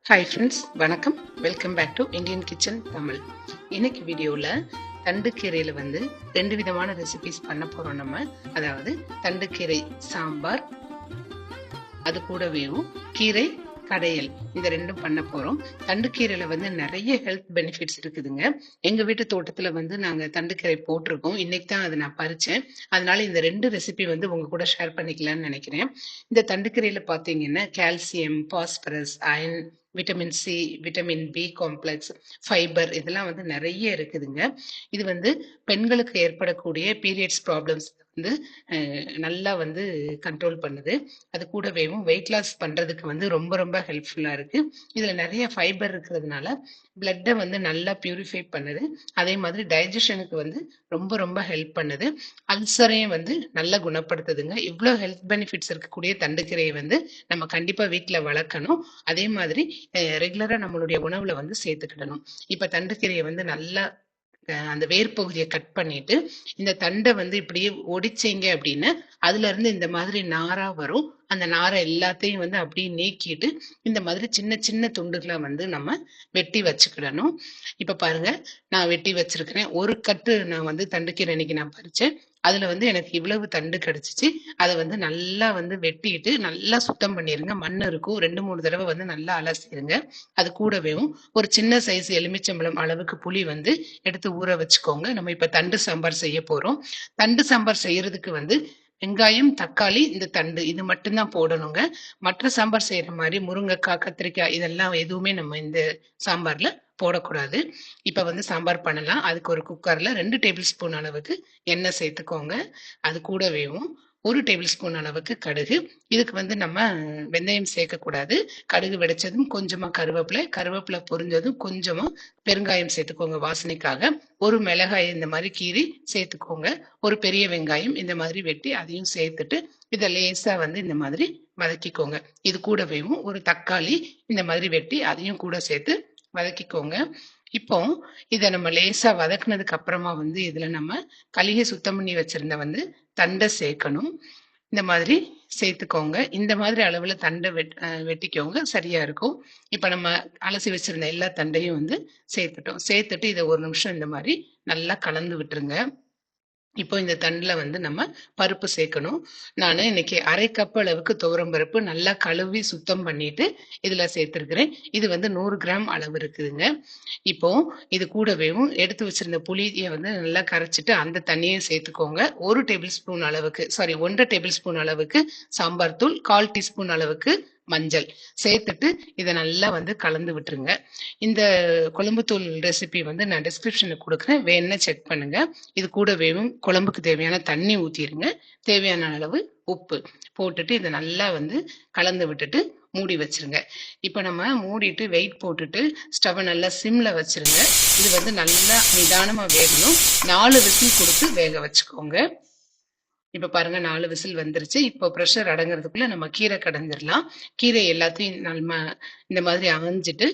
Hi friends, வணக்கம். Welcome back to Indian kitchen Tamil. இன்னைக்கு வீடியோவில் தண்டுக்கீரையில் வந்து 2 விதமான ரெசிபிஸ் பண்ண போகிறோம் நம்ம. அதாவது தண்டுக்கீரை சாம்பார், அது கூடவேவும் கீரை கடையல், இந்த ரெண்டும் பண்ண போகிறோம். தண்டுக்கீரையில் வந்து நிறைய ஹெல்த் பெனிஃபிட்ஸ் இருக்குதுங்க. எங்கள் வீட்டு தோட்டத்தில் வந்து நாங்கள் தண்டுக்கீரை போட்டிருக்கோம். இன்னைக்கு தான் அதை நான் பறித்தேன். அதனால இந்த 2 ரெசிபி வந்து உங்க கூட ஷேர் பண்ணிக்கலாம்னு நினைக்கிறேன். இந்த தண்டுக்கீரையில் பார்த்தீங்கன்னா calcium, phosphorus, iron, vitamin C, vitamin B complex, fibre, இதெல்லாம் வந்து நிறைய இருக்குதுங்க. இது வந்து பெண்களுக்கு ஏற்படக்கூடிய பீரியட்ஸ் ப்ராப்ளம்ஸ் வந்து நல்லா வந்து கண்ட்ரோல் பண்ணுது. அது கூடவேவும் வெயிட் லாஸ் பண்றதுக்கு வந்து ரொம்ப ரொம்ப ஹெல்ப்ஃபுல்லா இருக்கு. இதுல நிறைய ஃபைபர் இருக்கிறதுனால பிளட்டை வந்து நல்லா பியூரிஃபை பண்ணுது. அதே மாதிரி டைஜஷனுக்கு வந்து ரொம்ப ரொம்ப ஹெல்ப் பண்ணுது. அல்சரையும் வந்து நல்லா குணப்படுத்துதுங்க. இவ்வளோ ஹெல்த் பெனிஃபிட்ஸ் இருக்கக்கூடிய தண்டுக்கீரையை வந்து நம்ம கண்டிப்பா வீட்டுல வளர்க்கணும். அதே மாதிரி ரெகுலரா நம்மளுடைய உணவுல வந்து சேர்த்துக்கிடணும். இப்ப தண்டுக்கீரையை வந்து நல்லா அந்த வேர் பகுதியை கட் பண்ணிட்டு இந்த தண்டை வந்து இப்படியே ஒடிச்சீங்க அப்படின்னு அதுல இருந்து இந்த மாதிரி நாரா வரும். அந்த நாரை எல்லாத்தையும் வந்து அப்படியே நீக்கிட்டு இந்த மாதிரி சின்ன சின்ன துண்டுகளை வந்து நம்ம வெட்டி வச்சுக்கிடணும். இப்ப பாருங்க, நான் வெட்டி வச்சிருக்கிறேன். ஒரு கட்டு நான் வந்து தண்டுக்கீரை இன்னைக்கு நான் பறிச்சேன். அதுல வந்து எனக்கு இவ்வளவு தண்டு கிடைச்சிச்சு. அதை வந்து நல்லா வந்து வெட்டிட்டு நல்லா சுத்தம் பண்ணிருங்க. மண் இருக்கும், 2-3 தடவை வந்து நல்லா அலசிடுங்க. அது கூடவேவும் ஒரு சின்ன சைஸ் எலுமிச்சம்பழம் அளவுக்கு புளி வந்து எடுத்து ஊற வச்சுக்கோங்க. நம்ம இப்ப தண்டு சாம்பார் செய்ய போறோம். தண்டு சாம்பார் செய்யறதுக்கு வந்து வெங்காயம், தக்காளி, இந்த தண்டு இது மட்டும்தான் போடணுங்க. மற்ற சாம்பார் செய்யற மாதிரி முருங்கைக்காய், கத்திரிக்காய் இதெல்லாம் எதுவுமே நம்ம இந்த சாம்பார்ல போடக்கூடாது. இப்ப வந்து சாம்பார் பண்ணலாம். அதுக்கு ஒரு குக்கர்ல 2 டேபிள் ஸ்பூன் அளவுக்கு எண்ணெய் சேர்த்துக்கோங்க. அது கூடவேவும் 1 டேபிள் ஸ்பூன் அளவுக்கு கடுகு. இதுக்கு வந்து நம்ம வெந்தயம் சேர்க்கக்கூடாது. கடுகு வெடிச்சதும் கொஞ்சமா கருவேப்பிலை பொரிஞ்சதும் கொஞ்சமா பெருங்காயம் சேர்த்துக்கோங்க வாசனைக்காக. ஒரு மிளகாய் இந்த மாதிரி கீறி சேர்த்துக்கோங்க. ஒரு பெரிய வெங்காயம் இந்த மாதிரி வெட்டி அதையும் சேர்த்துட்டு இதை லேசா வந்து இந்த மாதிரி வதக்கிக்கோங்க. இது கூடவேவும் ஒரு தக்காளி இந்த மாதிரி வெட்டி அதையும் கூட சேர்த்து வதக்கிக்கோங்க. இப்போ இதை நம்ம லேசா வதக்குனதுக்கு அப்புறமா வந்து இதுல நம்ம கழுகி சுத்தம் பண்ணி வச்சிருந்த வந்து தண்டை சேர்க்கணும். இந்த மாதிரி சேர்த்துக்கோங்க. இந்த மாதிரி அளவுல தண்டை வெட்டிக்கோங்க, சரியா இருக்கும். இப்ப நம்ம அலசி வச்சிருந்த எல்லா தண்டையும் வந்து சேர்த்துட்டு இதை 1 நிமிஷம் இந்த மாதிரி நல்லா கலந்து விட்டுருங்க. இப்போ இந்த தண்டுல வந்து நம்ம பருப்பு சேர்க்கணும். நான் இன்னைக்கு 1/2 கப் அளவுக்கு துவரம் பருப்பு நல்லா கழுவி சுத்தம் பண்ணிட்டு இதுல சேர்த்திருக்கிறேன். இது வந்து 100 கிராம் அளவு இருக்குதுங்க. இப்போ இது கூடவேவும் எடுத்து வச்சிருந்த புளியை வந்து நல்லா கரைச்சிட்டு அந்த தண்ணியை சேர்த்துக்கோங்க. 1 டேபிள் ஸ்பூன் அளவுக்கு 1/2 டேபிள் ஸ்பூன் அளவுக்கு சாம்பார் தூள், 1/4 டீஸ்பூன் அளவுக்கு மஞ்சள் சேர்த்துட்டு இதை நல்லா வந்து கலந்து விட்டுருங்க. இந்த குழம்புத்தூள் ரெசிபி வந்து நான் டிஸ்கிரிப்ஷன்ல கொடுக்குறேன், வேணும்னா செக் பண்ணுங்க. இது கூடவேவும் குழம்புக்கு தேவையான தண்ணி ஊற்றிடுங்க. தேவையான அளவு உப்பு போட்டுட்டு இதை நல்லா வந்து கலந்து விட்டுட்டு மூடி வச்சிருங்க. இப்ப நம்ம மூடிட்டு வெயிட் போட்டுட்டு ஸ்டவ் நல்லா சிம்ல வச்சிருங்க. இது வந்து நல்லா நிதானமா வேகணும். 4 விசில் கொடுத்து வேக வச்சுக்கோங்க. இப்ப பாருங்க, 4 விசில் வந்துருச்சு. இப்போ ப்ரெஷர் அடங்குறதுக்குள்ள நம்ம கீரை கடைஞ்சிடலாம். கீரை எல்லாத்தையும் நம்ம இந்த மாதிரி அகஞ்சிட்டு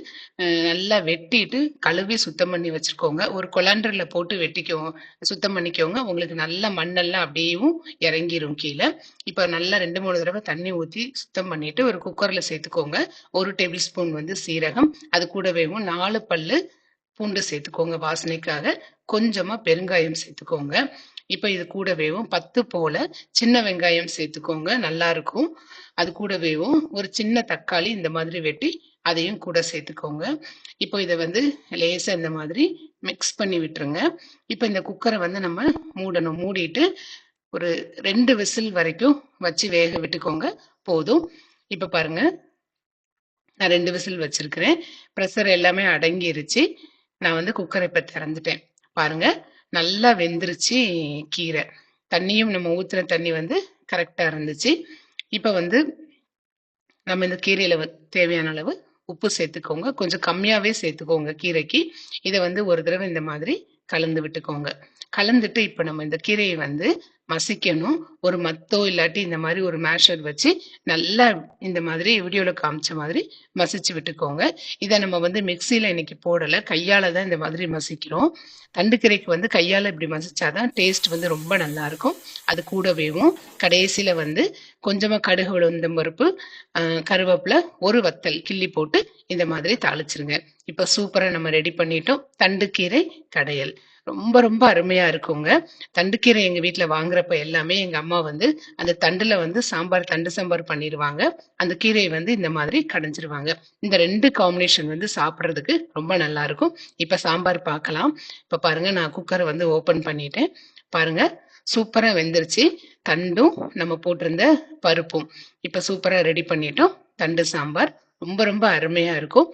நல்லா வெட்டிட்டு கழுவி சுத்தம் பண்ணி வச்சுக்கோங்க. ஒரு கொலாண்டர்ல போட்டு வெட்டிக்கோங்க, சுத்தம் பண்ணிக்கோங்க. உங்களுக்கு நல்ல மண்ணெல்லாம் அப்படியும் இறங்கிரும் கீழே. இப்ப நல்லா 2-3 தடவை தண்ணி ஊற்றி சுத்தம் பண்ணிட்டு ஒரு குக்கர்ல சேர்த்துக்கோங்க. 1 டேபிள் ஸ்பூன் வந்து சீரகம், அது கூடவேவும் 4 பல்லு பூண்டு சேர்த்துக்கோங்க வாசனைக்காக. கொஞ்சமா பெருங்காயம் சேர்த்துக்கோங்க. இப்ப இது கூடவேவும் 10 போல சின்ன வெங்காயம் சேர்த்துக்கோங்க, நல்லா இருக்கும். அது கூடவேவும் ஒரு சின்ன தக்காளி இந்த மாதிரி வெட்டி அதையும் கூட சேர்த்துக்கோங்க. இப்போ இதை வந்து லேசா இந்த மாதிரி மிக்ஸ் பண்ணி விட்டுருங்க. இப்ப இந்த குக்கரை வந்து நம்ம மூடணும். மூடிட்டு ஒரு 2 விசில் வரைக்கும் வச்சு வேக விட்டுக்கோங்க, போதும். இப்ப பாருங்க, நான் 2 விசில் வச்சிருக்கிறேன். ப்ரெஷர் எல்லாமே அடங்கிருச்சு. நான் வந்து குக்கரை இப்ப திறந்துட்டேன். பாருங்க, நல்லா வெந்துருச்சு கீரை. தண்ணியும் நம்ம ஊத்துன தண்ணி வந்து கரெக்டா இருந்துச்சு. இப்ப வந்து நம்ம இந்த கீரையில தேவையான அளவு உப்பு சேர்த்துக்கோங்க. கொஞ்சம் கம்மியாவே சேர்த்துக்கோங்க கீரைக்கு. இதை வந்து ஒரு தடவை இந்த மாதிரி கலந்து விட்டுக்கோங்க. கலந்துட்டு இப்ப நம்ம இந்த கீரையை வந்து மசிக்கணும். ஒரு மத்தோ இல்லாட்டி இந்த மாதிரி ஒரு மேஷர் வச்சு நல்லா இந்த மாதிரி வீடியோல காமிச்ச மாதிரி மசிச்சு விட்டுக்கோங்க. இதை நம்ம வந்து மிக்சியில இன்னைக்கு போடல, கையால தான் இந்த மாதிரி மசிக்கிறோம். தண்டுக்கீரைக்கு வந்து கையால இப்படி மசிச்சாதான் டேஸ்ட் வந்து ரொம்ப நல்லா இருக்கும். அது கூடவேவும் கடைசியில வந்து கொஞ்சமா கடுகு, உளுந்தம் பருப்பு, கருவேப்பிலை, ஒரு வத்தல் கிள்ளி போட்டு இந்த மாதிரி தாளிச்சிருங்க. இப்ப சூப்பரா நம்ம ரெடி பண்ணிட்டோம். தண்டுக்கீரை கடையல். ரொம்ப ரொம்ப அருமையா இருக்குங்க. தண்டுக்கீரை எங்க வீட்ல வாங்குறப்ப எல்லாமே எங்க அம்மா வந்து அந்த தண்டுல வந்து தண்டு சாம்பார் பண்ணிருவாங்க. அந்த கீரைய வந்து இந்த மாதிரி கடைஞ்சிருவாங்க. இந்த 2 காம்பினேஷன் வந்து சாப்பிடுறதுக்கு ரொம்ப நல்லா இருக்கும். இப்ப சாம்பார் பார்க்கலாம். இப்ப பாருங்க நான் குக்கர வந்து ஓப்பன் பண்ணிட்டேன். பாருங்க சூப்பரா வெந்துருச்சு. தண்டும் நம்ம போட்டிருந்த பருப்பும். இப்ப சூப்பரா ரெடி பண்ணிட்டோம். தண்டு சாம்பார். ரொம்ப ரொம்ப அருமையா இருக்கும்.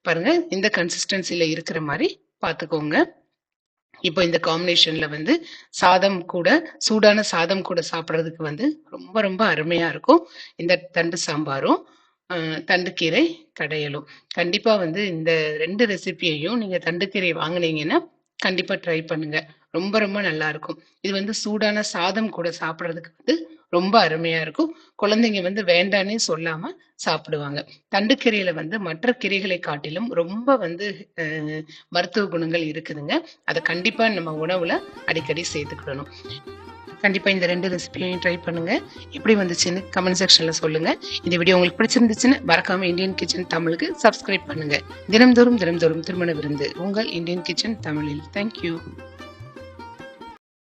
பாருங்க இந்த கன்சிஸ்டன்சில இருக்கிற மாரி பார்த்துக்கோங்க. இப்போ இந்த காம்பினேஷன்ல வந்து சாதம் கூட சூடான சாதம் கூட சாப்பிடுறதுக்கு வந்து ரொம்ப ரொம்ப அருமையா இருக்கும். இந்த தண்டு சாம்பாரும், தண்டுக்கீரை கடையலும். கண்டிப்பா வந்து இந்த 2 ரெசிபியையும் நீங்க தண்டுக்கீரை வாங்குனீங்கன்னா, கண்டிப்பா ட்ரை பண்ணுங்க. ரொம்ப ரொம்ப நல்லா இருக்கும். இது வந்து சூடான சாதம் கூட சாப்பிடுறதுக்கு வந்து ரொம்ப அருமையா இருக்கும். குழந்தைங்க வந்து வேண்டான்னே சொல்லாம சாப்பிடுவாங்க. தண்டுக்கீரையில வந்து மற்ற கீரைகளை காட்டிலும் ரொம்ப வந்து அ மருத்துவ குணங்கள் இருக்குதுங்க. அத கண்டிப்பா நம்ம உணவுல அடிக்கடி சேர்த்துக்கிடணும். கண்டிப்பா இந்த 2 ரெசிபியையும் ட்ரை பண்ணுங்க. எப்படி வந்துச்சுன்னு கமெண்ட் செக்ஷன்ல சொல்லுங்க. இந்த வீடியோ உங்களுக்கு பிடிச்சிருந்துச்சுன்னு மறக்காம இந்தியன் கிச்சன் தமிழுக்கு சப்ஸ்கிரைப் பண்ணுங்க. தினம்தோறும் திருமண விருந்து உங்கள் இந்தியன் கிச்சன் தமிழில். Thank you.